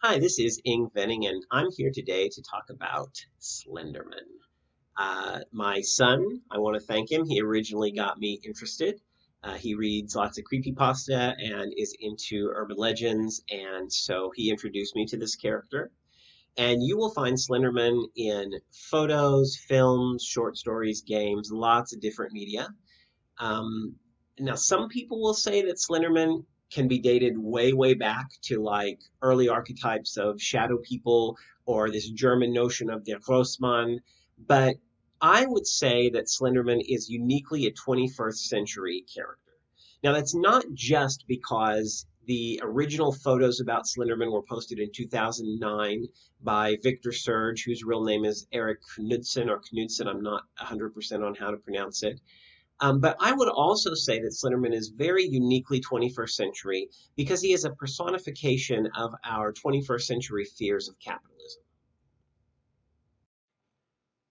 Hi, this is Ing Venning, and I'm here today to talk about Slenderman. My son, I want to thank him. He originally got me interested. He reads lots of creepypasta and is into urban legends, and so he introduced me to this character. And you will find Slenderman in photos, films, short stories, games, lots of different media. Um, Now, some people will say that Slenderman can be dated way, way back to like early archetypes of shadow people or this German notion of der Grossmann. But I would say that Slenderman is uniquely a 21st century character. Now, that's not just because the original photos about Slenderman were posted in 2009 by Victor Surge, whose real name is Eric Knudsen or Knudsen. I'm not 100% on how to pronounce it. But I would also say that Slenderman is very uniquely 21st century because he is a personification of our 21st century fears of capitalism.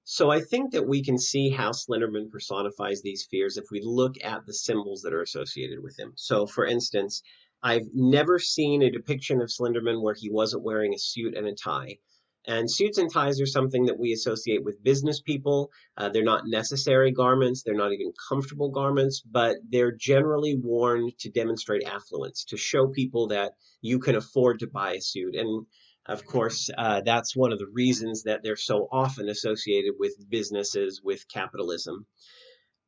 So I think that we can see how Slenderman personifies these fears if we look at the symbols that are associated with him. So, for instance, I've never seen a depiction of Slenderman where he wasn't wearing a suit and a tie. And suits and ties are something that we associate with business people. They're not necessary garments, they're not even comfortable garments, but they're generally worn to demonstrate affluence, to show people that you can afford to buy a suit. And of course, that's one of the reasons that they're so often associated with businesses, with capitalism.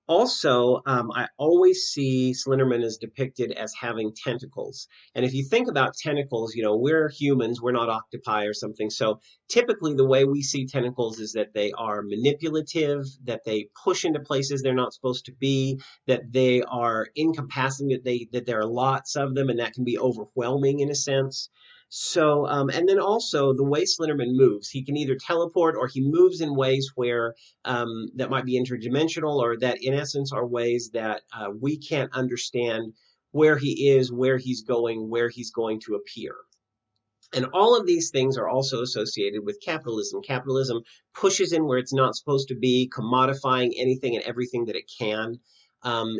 Also, I always see Slenderman as depicted as having tentacles. And if you think about tentacles, we're humans, we're not octopi or something. So typically, the way we see tentacles is that they are manipulative, that they push into places they're not supposed to be, that they are incapacitating, that there are lots of them, and that can be overwhelming in a sense. So, and then also the way Slenderman moves, he can either teleport or he moves in ways where that might be interdimensional or that in essence are ways that we can't understand where he is, where he's going to appear. And all of these things are also associated with capitalism. Capitalism pushes in where it's not supposed to be, commodifying anything and everything that it can.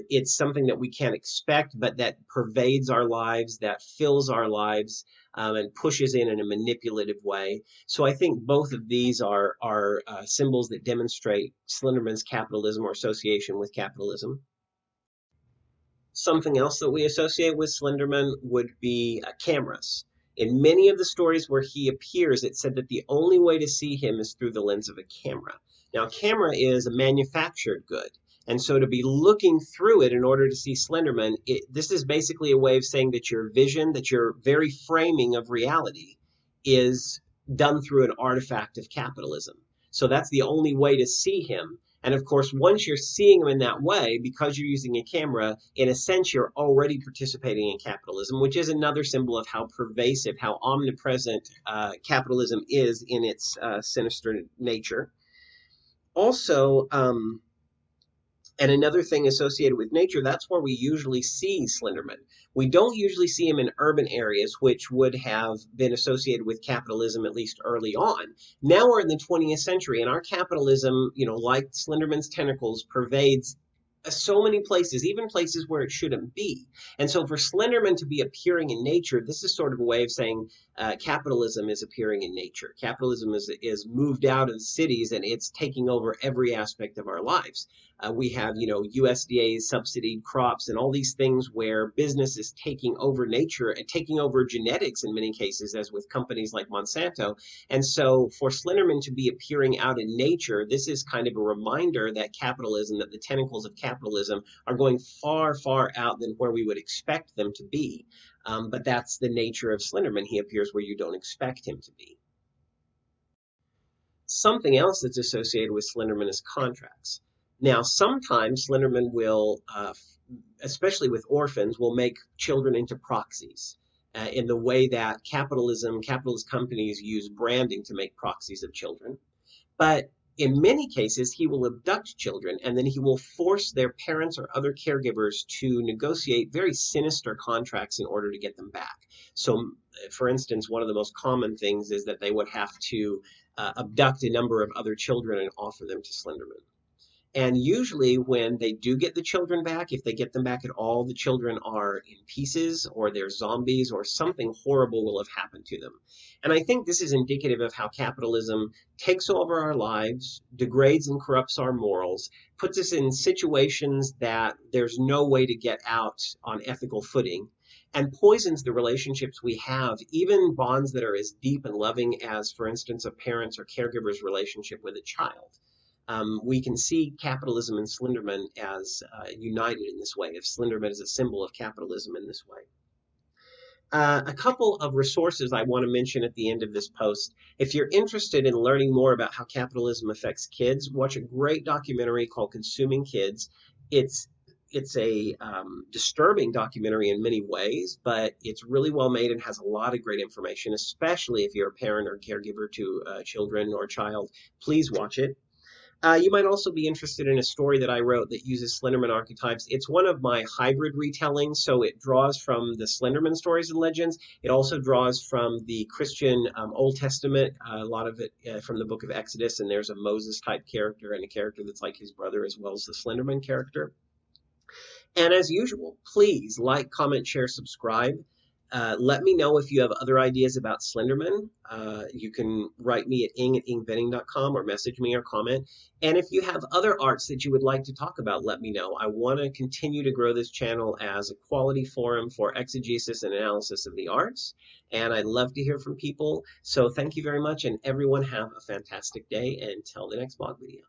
It's something that we can't expect, but that pervades our lives, that fills our lives, and pushes in a manipulative way. So I think both of these are symbols that demonstrate Slenderman's capitalism or association with capitalism. Something else that we associate with Slenderman would be cameras. In many of the stories where he appears, it said that the only way to see him is through the lens of a camera. Now, a camera is a manufactured good. And so to be looking through it in order to see Slenderman, this is basically a way of saying that your vision, that your very framing of reality is done through an artifact of capitalism. So that's the only way to see him. And of course, once you're seeing them in that way, because you're using a camera, in a sense, you're already participating in capitalism, which is another symbol of how pervasive, how omnipresent capitalism is in its sinister nature. Also, and another thing associated with nature, that's where we usually see Slenderman. We don't usually see him in urban areas, which would have been associated with capitalism at least early on. Now we're in the 20th century, and our capitalism, like Slenderman's tentacles, pervades so many places, even places where it shouldn't be. And so for Slenderman to be appearing in nature, this is sort of a way of saying capitalism is appearing in nature. Capitalism is moved out of cities and it's taking over every aspect of our lives. We have, USDA subsidied crops and all these things where business is taking over nature and taking over genetics in many cases, as with companies like Monsanto. And so for Slenderman to be appearing out in nature, this is kind of a reminder that capitalism, that the tentacles of capitalism are going far, far out than where we would expect them to be. But that's the nature of Slenderman. He appears where you don't expect him to be. Something else that's associated with Slenderman is contracts. Now, sometimes Slenderman will, especially with orphans, will make children into proxies in the way that capitalist companies use branding to make proxies of children. But in many cases, he will abduct children and then he will force their parents or other caregivers to negotiate very sinister contracts in order to get them back. So, for instance, one of the most common things is that they would have to abduct a number of other children and offer them to Slenderman. And usually, when they do get the children back, if they get them back at all, the children are in pieces or they're zombies or something horrible will have happened to them. And I think this is indicative of how capitalism takes over our lives, degrades and corrupts our morals, puts us in situations that there's no way to get out on ethical footing, and poisons the relationships we have, even bonds that are as deep and loving as, for instance, a parent's or caregiver's relationship with a child. We can see capitalism and Slenderman as united in this way, if Slenderman is a symbol of capitalism in this way. A couple of resources I want to mention at the end of this post. If you're interested in learning more about how capitalism affects kids, watch a great documentary called Consuming Kids. It's it's a disturbing documentary in many ways, but it's really well made and has a lot of great information, especially if you're a parent or caregiver to children or a child. Please watch it. You might also be interested in a story that I wrote that uses Slenderman archetypes. It's one of my hybrid retellings, so it draws from the Slenderman stories and legends. It also draws from the Christian Old Testament, a lot of it from the book of Exodus, and there's a Moses type character and a character that's like his brother as well as the Slenderman character. And as usual, please like, comment, share, subscribe. Let me know if you have other ideas about Slenderman. You can write me at ing@ingventing.com or message me or comment. And if you have other arts that you would like to talk about, let me know. I want to continue to grow this channel as a quality forum for exegesis and analysis of the arts. And I'd love to hear from people. So thank you very much, and everyone have a fantastic day until the next blog video.